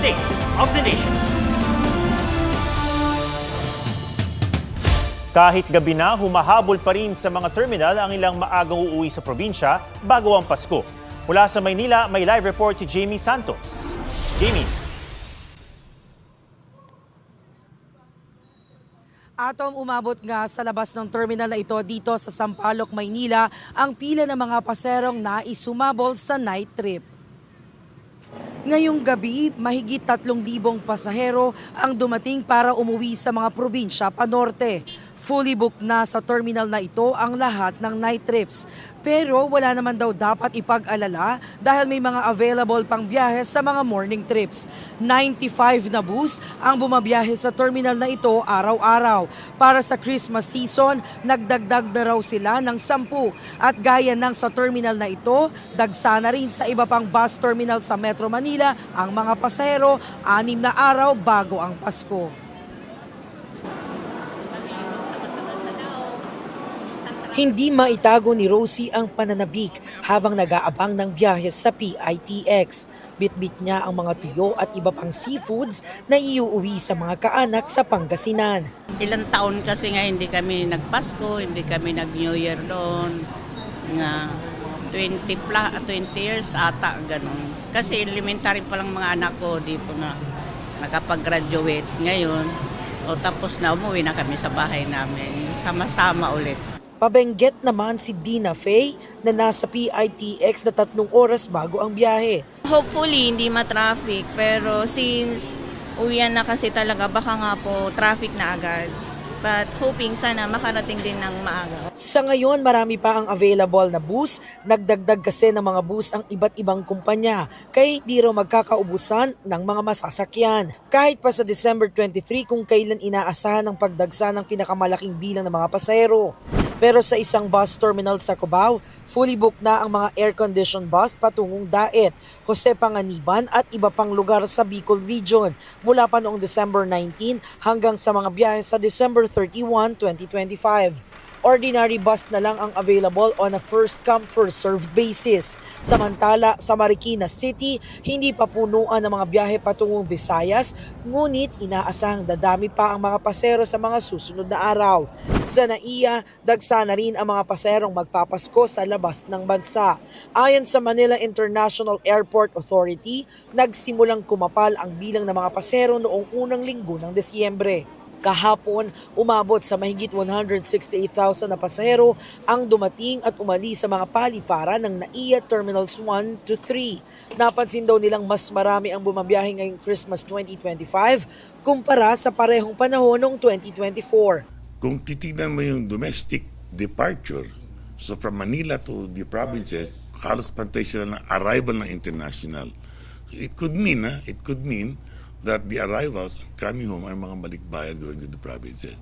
State of the Nation. Kahit gabi na, humahabol pa rin sa mga terminal ang ilang maagang uuwi sa probinsya bago ang Pasko. Mula sa Maynila, may live report si Jamie Santos. Jamie. Atom, umabot nga sa labas ng terminal na ito dito sa Sampaloc, Maynila ang pila ng mga paserong nais sumabol sa night trip. Ngayong gabi, mahigit 3,000 pasahero ang dumating para umuwi sa mga probinsya panorte. Fully booked na sa terminal na ito ang lahat ng night trips. Pero wala naman daw dapat ipag-alala dahil may mga available pang biyahe sa mga morning trips. 95 na bus ang bumabiyahe sa terminal na ito araw-araw. Para sa Christmas season, nagdagdag na raw sila ng 10. At gaya ng sa terminal na ito, dagsa na rin sa iba pang bus terminal sa Metro Manila ang mga pasahero 6 na araw bago ang Pasko. Hindi maitago ni Rosie ang pananabik habang nag-aabang ng biyahe sa PITX. Bitbit niya ang mga tuyo at iba pang seafoods na iuuwi sa mga kaanak sa Pangasinan. Ilang taon kasi nga hindi kami nagpasko, hindi kami nag-New Year doon. Nga 20 years ata, ganun. Kasi elementary pa lang mga anak ko, di po na nakapag-graduate ngayon. O tapos na umuwi na kami sa bahay namin, sama-sama ulit. Pabenggit naman si Dina Faye na nasa PITX na 3 oras bago ang biyahe. Hopefully, hindi ma-traffic. Pero since uwian na kasi talaga, baka nga po traffic na agad. But hoping sana makarating din ng maaga. Sa ngayon, marami pa ang available na bus. Nagdagdag kasi ng mga bus ang iba't ibang kumpanya. Kaya hindi raw magkakaubusan ng mga masasakyan. Kahit pa sa December 23 kung kailan inaasahan ang pagdagsa ng pinakamalaking bilang ng mga pasahero. Pero sa isang bus terminal sa Cubao, fully booked na ang mga air-conditioned bus patungong Daet, Jose Panganiban at iba pang lugar sa Bicol Region mula pa noong December 19 hanggang sa mga biyahe sa December 31, 2025. Ordinary bus na lang ang available on a first-come, first-served basis. Samantala, sa Marikina City, hindi pa punuan ang mga biyahe patungong Visayas, ngunit inaasahang dadami pa ang mga pasero sa mga susunod na araw. Sa NAIA, dagsa na rin ang mga paserong magpapasko sa labas ng bansa. Ayon sa Manila International Airport Authority, nagsimulang kumapal ang bilang ng mga pasero noong unang linggo ng Desyembre. Kahapon, umabot sa mahigit 168,000 na pasahero ang dumating at umalis sa mga paliparan ng NAIA Terminals 1 to 3. Napansin daw nilang mas marami ang bumabiyahe ngayong Christmas 2025 kumpara sa parehong panahon noong 2024. Kung titignan mo yung domestic departure, so from Manila to the provinces, halos pantay sila ng arrival ng international. So it could mean that the arrivals coming home ay mga balikbayan going to the provinces.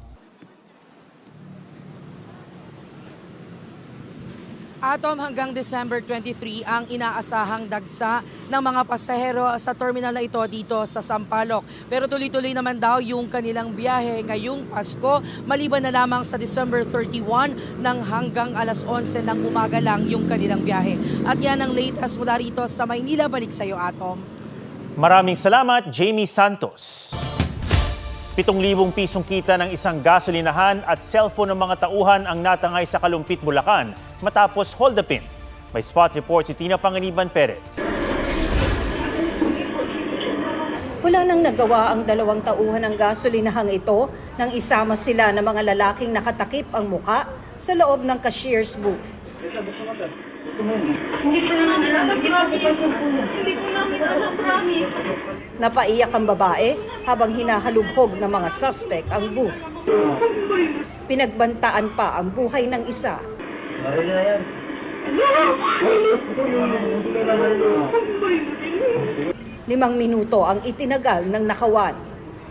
Atom, hanggang December 23 ang inaasahang dagsa ng mga pasahero sa terminal na ito dito sa Sampaloc. Pero tuloy-tuloy naman daw yung kanilang biyahe ngayong Pasko, maliban na lamang sa December 31 nang hanggang alas 11 ng umaga lang yung kanilang biyahe. At yan ang latest mula rito sa Maynila. Balik sa iyo, Atom. Maraming salamat, Jamie Santos. 7,000 pisong kita ng isang gasolinahan at cellphone ng mga tauhan ang natangay sa Kalumpit, Bulacan matapos hold-upin. May spot report si Tina Panganiban Perez. Wala nang nagawa ang 2 tauhan ng gasolinahang ito nang isama sila ng mga lalaking nakatakip ang muka sa loob ng cashier's booth. Napaiyak ang babae habang hinahalughog ng mga suspect ang booth. Pinagbantaan pa ang buhay ng isa. 5 minuto ang itinagal ng nakawan.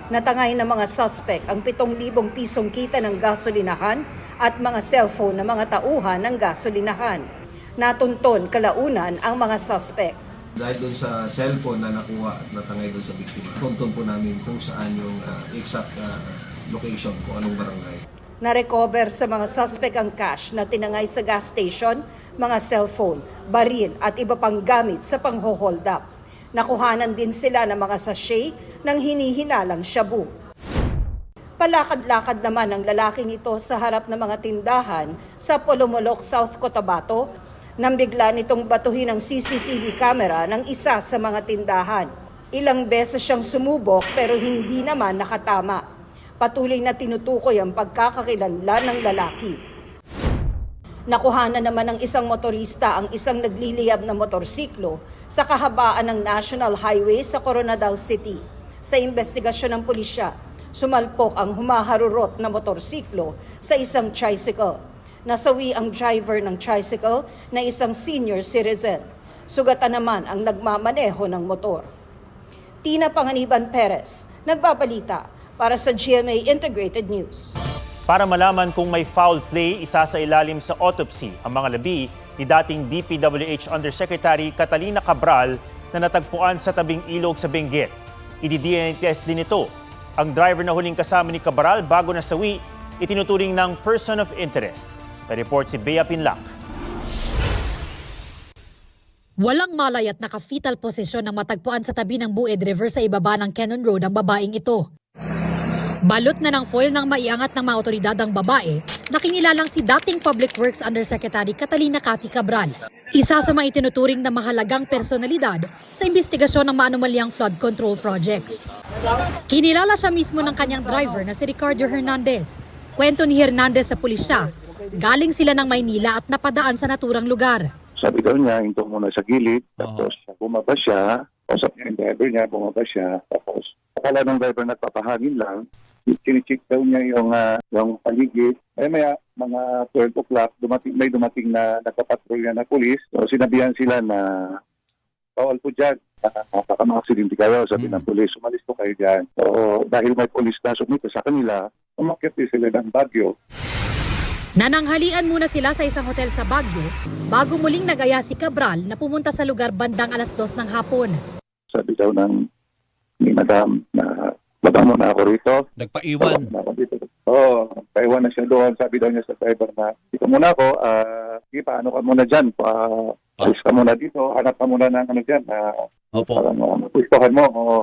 Natangay ng mga suspect ang 7,000 pisong kita ng gasolinahan at mga cellphone ng mga tauhan ng gasolinahan. Natunton kalaunan ang mga suspect. Dahil doon sa cellphone na nakuha at natangay doon sa biktima, tunton po namin kung saan yung exact location, kung anong barangay. Na-recover sa mga suspect ang cash na tinangay sa gas station, mga cellphone, baril at iba pang gamit sa pangho-hold up. Nakuhanan din sila ng mga sachet ng hinihinalang shabu. Palakad-lakad naman ang lalaking ito sa harap ng mga tindahan sa Polomolok, South Cotabato nang bigla nitong batuhin ang CCTV camera ng isa sa mga tindahan. Ilang beses siyang sumubok pero hindi naman nakatama. Patuloy na tinutukoy ang pagkakakilanlan ng lalaki. Nakuhanan naman ng isang motorista ang isang nagliliyab na motorsiklo sa kahabaan ng National Highway sa Coronadal City. Sa investigasyon ng pulisya, sumalpok ang humaharurot na motorsiklo sa isang tricycle. Nasawi ang driver ng tricycle na isang senior citizen. Sugatan naman ang nagmamaneho ng motor. Tina Panganiban Perez, nagbabalita para sa GMA Integrated News. Para malaman kung may foul play, isa sa ilalim sa autopsy ang mga labi ni dating DPWH Undersecretary Catalina Cabral na natagpuan sa tabing ilog sa Benguet. I-DNA test din ito. Ang driver na huling kasama ni Cabral bago nasawi, itinuturing ng person of interest. May report si Bea Pinlac. Walang malay at naka-fetal posisyon ang matagpuan sa tabi ng Bued River sa ibaba ng Cannon Road ang babaeng ito. Balot na ng foil ng maiangat ng mga otoridad ang babae na kinilalang si dating Public Works Undersecretary Catalina Cathy Cabral. Isa sa mga itinuturing na mahalagang personalidad sa investigasyon ng maanumalyang flood control projects. Kinilala siya mismo ng kanyang driver na si Ricardo Hernandez. Kwento ni Hernandez sa pulisya, galing sila ng Maynila at napadaan sa naturang lugar. Sabi daw niya, hinto muna sa gilid, tapos bumaba siya, kausap niya yung driver niya, bumaba siya, tapos akala ng driver nagpapahangin lang, kinicheck daw niya yung paligid. Ay maya, mga 12 o'clock, may dumating na nagpapatrolya na pulis, so sinabihan sila na bawal po dyan, baka mga-aksidente kayo, sabi ng pulis, umalis po kayo dyan. So dahil may pulis na sumito sa kanila, umakyat sila ng Baguio. Nananghalian muna sila sa isang hotel sa Baguio bago muling nag-aya si Cabral na pumunta sa lugar bandang alas 2 ng hapon. Sabi daw ni Madam na baba mo na ako rito. Nagpaiwan. Oo, paiwan na siya doon. Sabi daw niya sa driver na dito muna ako, sige paano ka muna dyan? Alis ka muna dito, hanap ka muna ng ano dyan. Opo. Pustuhan mo. Oo.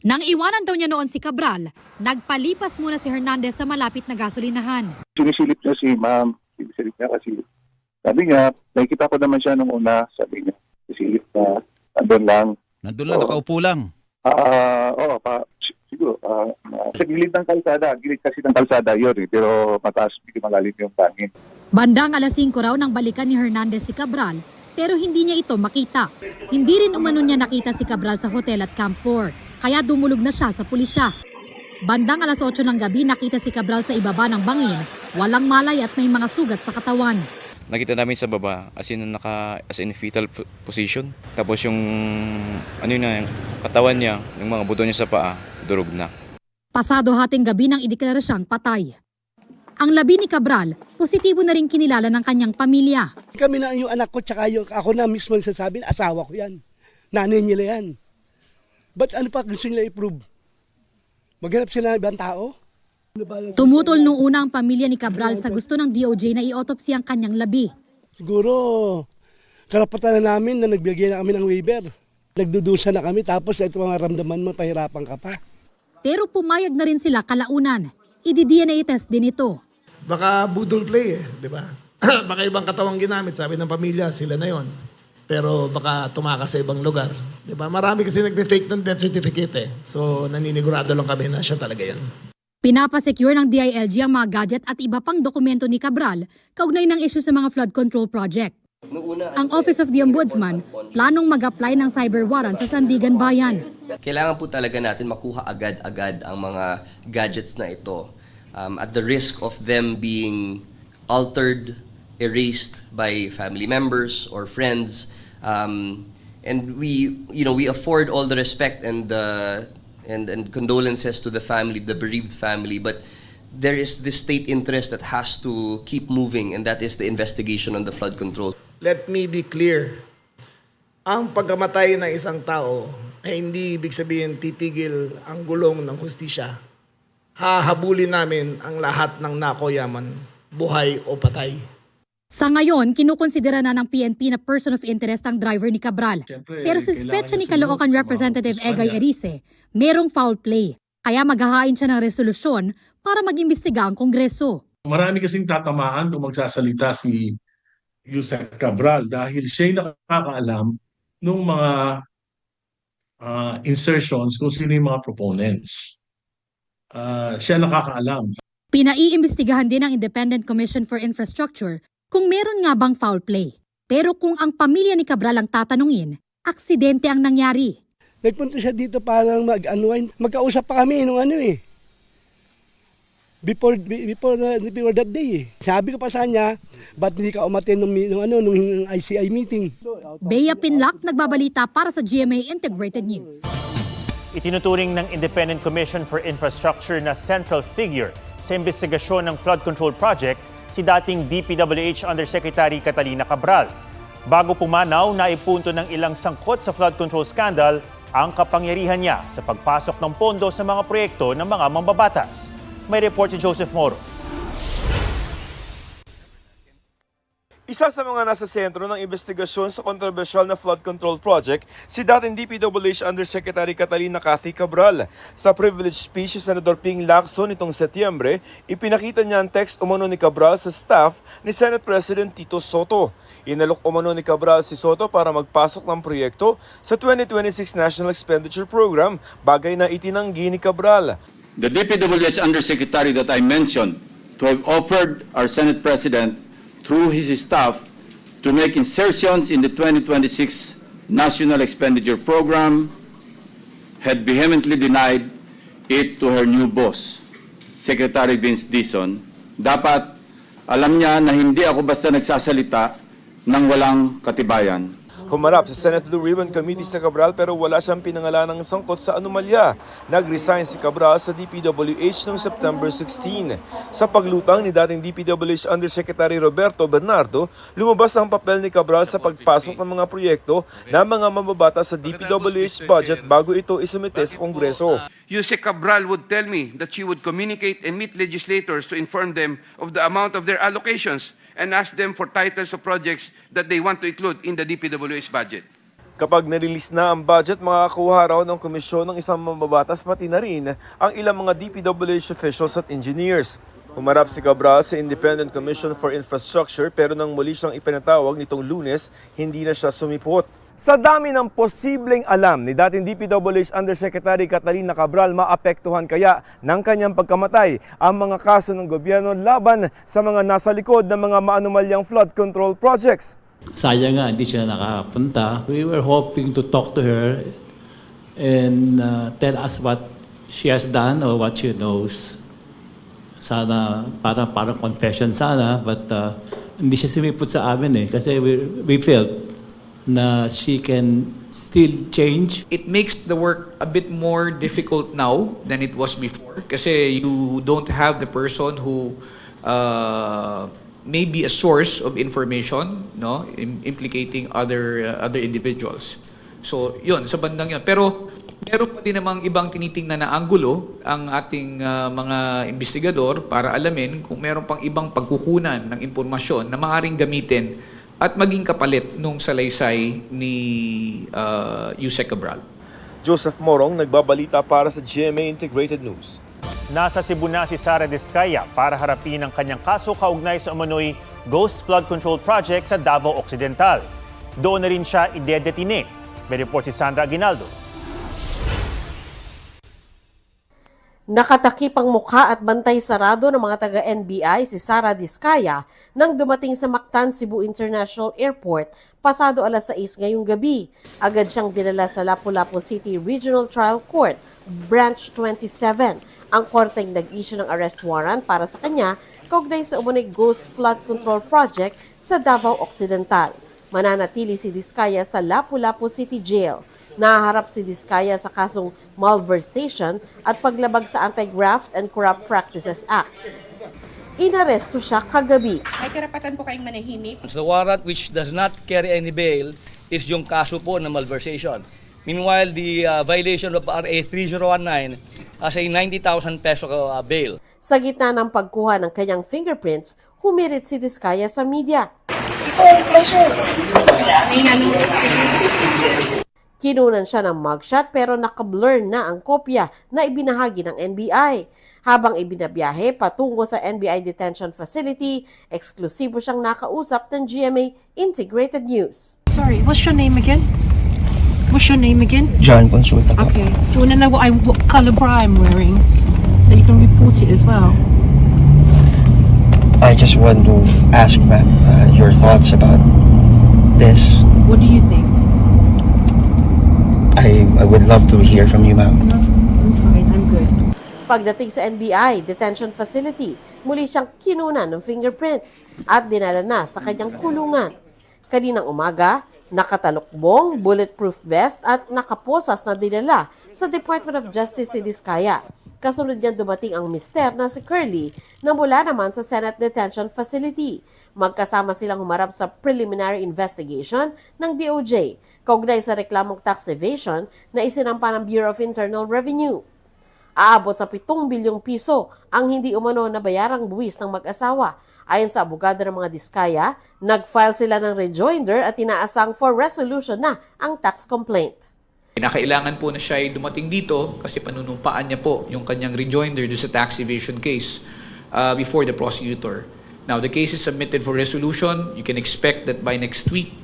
Nang iwanan daw niya noon si Cabral, nagpalipas muna si Hernandez sa malapit na gasolinahan. Sinisilip niya si ma'am. Sinisilip niya kasi sabi niya, nakikita ko naman siya nung una. Sabi niya, sisilip na nandun lang. Nandun lang, nakaupo lang. Siguro, sa gilid ng kalsada. Gilid kasi ng kalsada yun pero mataas, hindi malalim yung bangin. Bandang alas 5 raw nang balikan ni Hernandez si Cabral, pero hindi niya ito makita. Hindi rin umano niya nakita si Cabral sa hotel at Camp 4. Kaya dumulog na siya sa pulisya. Bandang alas 8 ng gabi nakita si Cabral sa ibaba ng bangin, walang malay at may mga sugat sa katawan. Nakita namin sa baba as in fetal position. Tapos yung yung katawan niya, yung mga buto niya sa paa, durog na. Pasado hating gabi nang ideklara siyang patay. Ang labi ni Cabral, positibo na rin kinilala ng kanyang pamilya. Kami na yung anak ko tsaka ako na mismo nagsasabi, asawa ko yan. Nanay nila yan. Ba't ano pa gusto nila i-prove? Maghanap sila ng ibang tao? Tumutol nung una ang pamilya ni Cabral sa gusto ng DOJ na i-autopsy ang kanyang labi. Siguro, karapatan na namin na nagbigay na kami ng waiver. Nagdudusa na kami tapos ito mga ramdaman mo, pahirapan ka pa. Pero pumayag na rin sila kalaunan. I-DNA test din ito. Baka budol play di ba? Baka ibang katawang ginamit, sabi ng pamilya, sila na yon. Pero baka tumakas sa ibang lugar. Di ba? Marami kasi nagde-fake ng death certificate So naninigurado lang kami na siya talaga yan. Pinapasecure ng DILG ang mga gadget at iba pang dokumento ni Cabral kaugnay ng issue sa mga flood control project. Ang Office of the Ombudsman planong mag-apply ng cyber warrant sa Sandigan Bayan. Kailangan po talaga natin makuha agad-agad ang mga gadgets na ito at the risk of them being altered, erased by family members or friends. And we afford all the respect and condolences to the family, the bereaved family, but there is this state interest that has to keep moving, and that is the investigation on the flood control. Let me be clear. Ang pagkamatay ng isang tao ay hindi ibig sabihin titigil ang gulong ng hustisya. Hahabulin namin ang lahat ng nakoyaman, buhay o patay. Sa ngayon, kinukonsidera na ng PNP na person of interest ang driver ni Cabral. Pero suspecha ni Caloocan Representative Egay Erice, merong foul play. Kaya maghahain siya ng resolusyon para mag-imbestiga ang Kongreso. Marami kasing tatamaan kung magsasalita si Yusek Cabral dahil siya'y nakakaalam ng mga insertions kung sino yung mga proponents. Siya nakakaalam. Pinaiimbestigahan din ng Independent Commission for Infrastructure kung meron nga bang foul play. Pero kung ang pamilya ni Cabral ang tatanungin, aksidente ang nangyari. Nagpunta siya dito para mag-unwind. Magkausap pa kami nung before that day eh. Sabi ko pa sa kanya, ba't hindi ka umaten nung ICI meeting? Bea Pinlac, nagbabalita para sa GMA Integrated News. Itinuturing ng Independent Commission for Infrastructure na central figure sa investigasyon ng flood control project si dating DPWH Undersecretary Catalina Cabral. Bago pumanaw, naipunto ng ilang sangkot sa flood control scandal ang kapangyarihan niya sa pagpasok ng pondo sa mga proyekto ng mga mambabatas. May report si Joseph Moro. Isa sa mga nasa sentro ng investigasyon sa kontrobersyal na flood control project, si dating DPWH Undersecretary Catalina Cathy Cabral. Sa privilege speech si Senador Ping Lacson nitong Setyembre, ipinakita niya ang text umano ni Cabral sa staff ni Senate President Tito Soto. Inalok umano ni Cabral si Soto para magpasok ng proyekto sa 2026 National Expenditure Program, bagay na itinanggi ni Cabral. The DPWH Undersecretary that I mentioned to have offered our Senate President through his staff to make insertions in the 2026 National Expenditure Program had vehemently denied it to her new boss, Secretary Vince Dizon. Dapat alam niya na hindi ako basta nagsasalita ng walang katibayan. Humarap sa Senate Blue Ribbon Committee sa Cabral pero wala siyang pinangalanang sangkot sa anomalya. Nag-resign si Cabral sa DPWH noong September 16. Sa paglutang ni dating DPWH Undersecretary Roberto Bernardo, lumabas ang papel ni Cabral sa pagpasok ng mga proyekto na mga mambabata sa DPWH budget bago ito isumite sa Kongreso. Yusek Cabral would tell me that she would communicate and meet legislators to inform them of the amount of their allocations and ask them for titles of projects that they want to include in the DPWH budget. Kapag nirelease na ang budget, makakakuha raw ng komisyon ng isang mambabatas pati na rin ang ilang mga DPWH officials at engineers. Humarap si Cabral sa Independent Commission for Infrastructure pero nang muli siyang ipinatawag nitong Lunes, hindi na siya sumipot. Sa dami ng posibleng alam ni dating DPWH Undersecretary Catalina Cabral, maapektuhan kaya ng kanyang pagkamatay ang mga kaso ng gobyerno laban sa mga nasa likod ng mga maanumalyang flood control projects. Sayang nga, hindi siya nakapunta. We were hoping to talk to her and tell us what she has done or what she knows. Sana, parang confession sana, but hindi siya sumipot sa amin kasi we felt na she can still change. It makes the work a bit more difficult now than it was before kasi you don't have the person who may be a source of information, no, implicating other individuals. So, yun, sa bandang yun. Pero meron pa din namang ibang tinitingnan na anggulo ang ating mga investigador para alamin kung meron pang ibang pagkukunan ng impormasyon na maaaring gamitin at maging kapalit nung salaysay ni Yusek Cabral. Joseph Morong, nagbabalita para sa GMA Integrated News. Nasa Cebu na si Sara Diskaya para harapin ang kanyang kaso kaugnay sa umano'y Ghost Flood Control Project sa Davao Occidental. Doon na rin siya idedetine. May report si Sandra Aguinaldo. Nakatakip ang mukha at bantay sarado ng mga taga-NBI si Sara Diskaya nang dumating sa Mactan, Cebu International Airport pasado alas 6 ngayong gabi. Agad siyang dinala sa Lapu-Lapu City Regional Trial Court, Branch 27. Ang korteng nag-issue ng arrest warrant para sa kanya kaugnay sa umunig Ghost Flood Control Project sa Davao Occidental. Mananatili si Diskaya sa Lapu-Lapu City Jail. Nahaharap si Diskaya sa kasong malversation at paglabag sa Anti-Graft and Corrupt Practices Act. Inaresto siya kagabi. May karapatan po kayong manahimik. The warrant which does not carry any bail is yung kaso po na malversation. Meanwhile, the violation of RA 3019 has a 90,000 peso bail. Sa gitna ng pagkuha ng kanyang fingerprints, humirit si Diskaya sa media. Kinunan siya ng mugshot pero nakablur na ang kopya na ibinahagi ng NBI. Habang ibinabiyahe patungo sa NBI detention facility, eksklusibo siyang nakausap ng GMA Integrated News. Sorry, what's your name again? What's your name again? John Consulta. Okay. Do you want to know what color bra I'm wearing? So you can report it as well. I just want to ask, ma'am, your thoughts about this. What do you think? I would love to hear from you, ma'am. I'm fine. I'm good. Pagdating sa NBI detention facility, muli siyang kinunan ng fingerprints at dinala na sa kanyang kulungan. Kaninang umaga, nakatalukbong, bulletproof vest at nakaposas na dinala sa Department of Justice si Diskaya. Kasunod niyan dumating ang mister na si Curly na mula naman sa Senate Detention Facility. Magkasama silang humarap sa preliminary investigation ng DOJ kaugnay sa reklamong tax evasion na isinampa ng Bureau of Internal Revenue. Aabot sa 7 bilyong piso ang hindi umano na bayarang buwis ng mag-asawa. Ayon sa abogado ng mga Diskaya, nag-file sila ng rejoinder at inaasang for resolution na ang tax complaint. Kinakailangan po na siya ay dumating dito kasi panunumpaan niya po yung kanyang rejoinder do sa tax evasion case before the prosecutor. Now, the case is submitted for resolution. You can expect that by next week,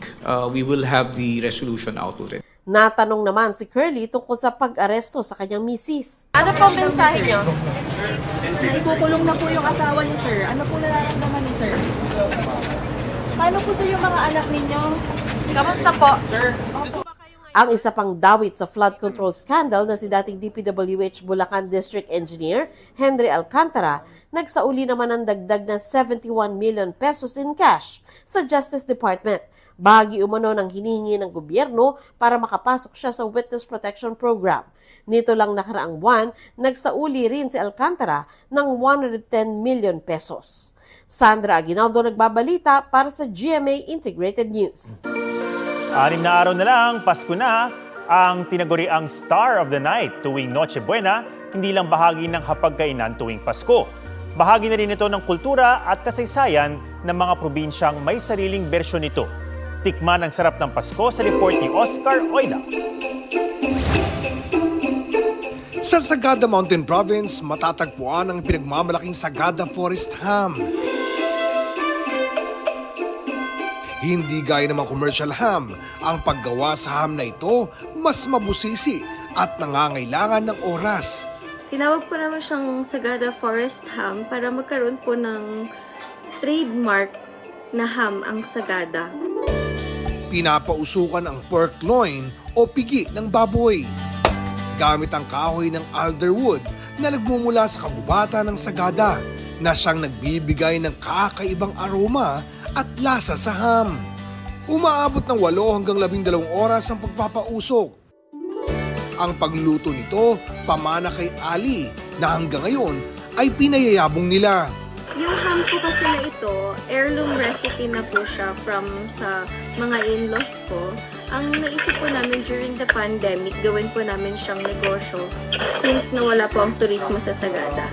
we will have the resolution out already. Natanong naman si Curly tungkol sa pag-aresto sa kanyang misis. Ano po ang mensahe niyo? Ikukulong na po yung asawa niyo, sir. Ano po nararamdaman niyo, sir? Paano po sa yung mga anak ninyo? Kamusta po? Sir. Ang isa pang dawit sa flood control scandal na si dating DPWH Bulacan District Engineer Henry Alcantara, nagsauli naman ng dagdag na 71 million pesos in cash sa Justice Department. Bahagi umano ng hinihingi ng gobyerno para makapasok siya sa Witness Protection Program. Nito lang nakaraang buwan, nagsauli rin si Alcantara ng 110 million pesos. Sandra Aguinaldo nagbabalita para sa GMA Integrated News. 6 na araw na lang, Pasko na, ang tinaguriang Star of the Night tuwing Noche Buena, hindi lang bahagi ng hapagkainan tuwing Pasko. Bahagi na rin ito ng kultura at kasaysayan ng mga probinsyang may sariling bersyon nito. Tikman ang sarap ng Pasko sa report ni Oscar Oida. Sa Sagada Mountain Province, matatagpuan ang pinagmamalaking Sagada Forest Ham. Hindi gaya ng mga commercial ham, ang paggawa sa ham na ito mas mabusisi at nangangailangan ng oras. Tinawag po naman siyang Sagada Forest Ham para magkaroon po ng trademark na ham ang Sagada. Pinapausukan ang pork loin o pigi ng baboy. Gamit ang kahoy ng alderwood na nagmumula sa kabubata ng Sagada na siyang nagbibigay ng kakaibang aroma at lasa sa ham. Umaabot ng 8 hanggang 12 oras ang pagpapausok. Ang pagluto nito, pamana kay Ali na hanggang ngayon ay pinayayabong nila. Yung ham po kasi na ito, heirloom recipe na po siya from sa mga in-laws ko. Ang naisip po namin during the pandemic, gawin po namin siyang negosyo since nawala po ang turismo sa Sagada.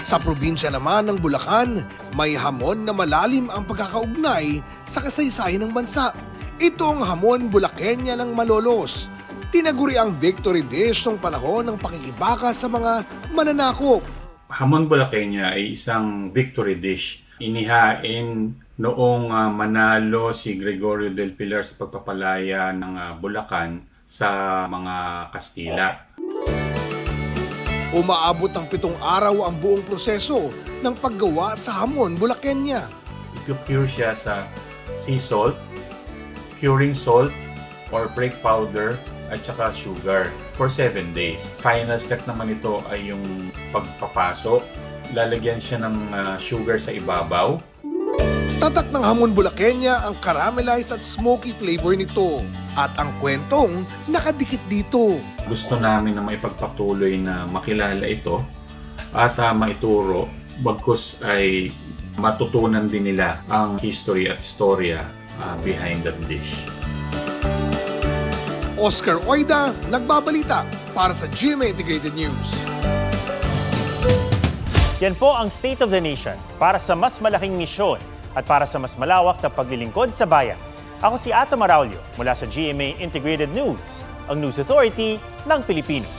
Sa probinsya naman ng Bulacan, may hamon na malalim ang pagkakaugnay sa kasaysayan ng bansa. Ito ang hamon Bulaqueña ng Malolos. Tinaguri ang victory dish ng panahon ng pakikibaka sa mga mananakop. Hamon Bulaqueña ay isang victory dish. Inihain noong manalo si Gregorio del Pilar sa pagpapalaya ng Bulacan sa mga Kastila. Umaabot ng 7 araw ang buong proseso ng paggawa sa hamon Bulaqueña. I-cure siya sa sea salt, curing salt, or break powder, at saka sugar for 7 days. Final step naman ito ay yung pagpapasok. Lalagyan siya ng sugar sa ibabaw. Tatak ng hamon Bulaqueña ang caramelized at smoky flavor nito. At ang kwentong nakadikit dito. Gusto namin na maipagpatuloy na makilala ito at maituro bagkus ay matutunan din nila ang history at storya behind that dish. Oscar Oida, nagbabalita para sa GMA Integrated News. Yan po ang State of the Nation para sa mas malaking misyon at para sa mas malawak na paglilingkod sa bayan. Ako si Ato Maraulio mula sa GMA Integrated News, ang News Authority ng Pilipino.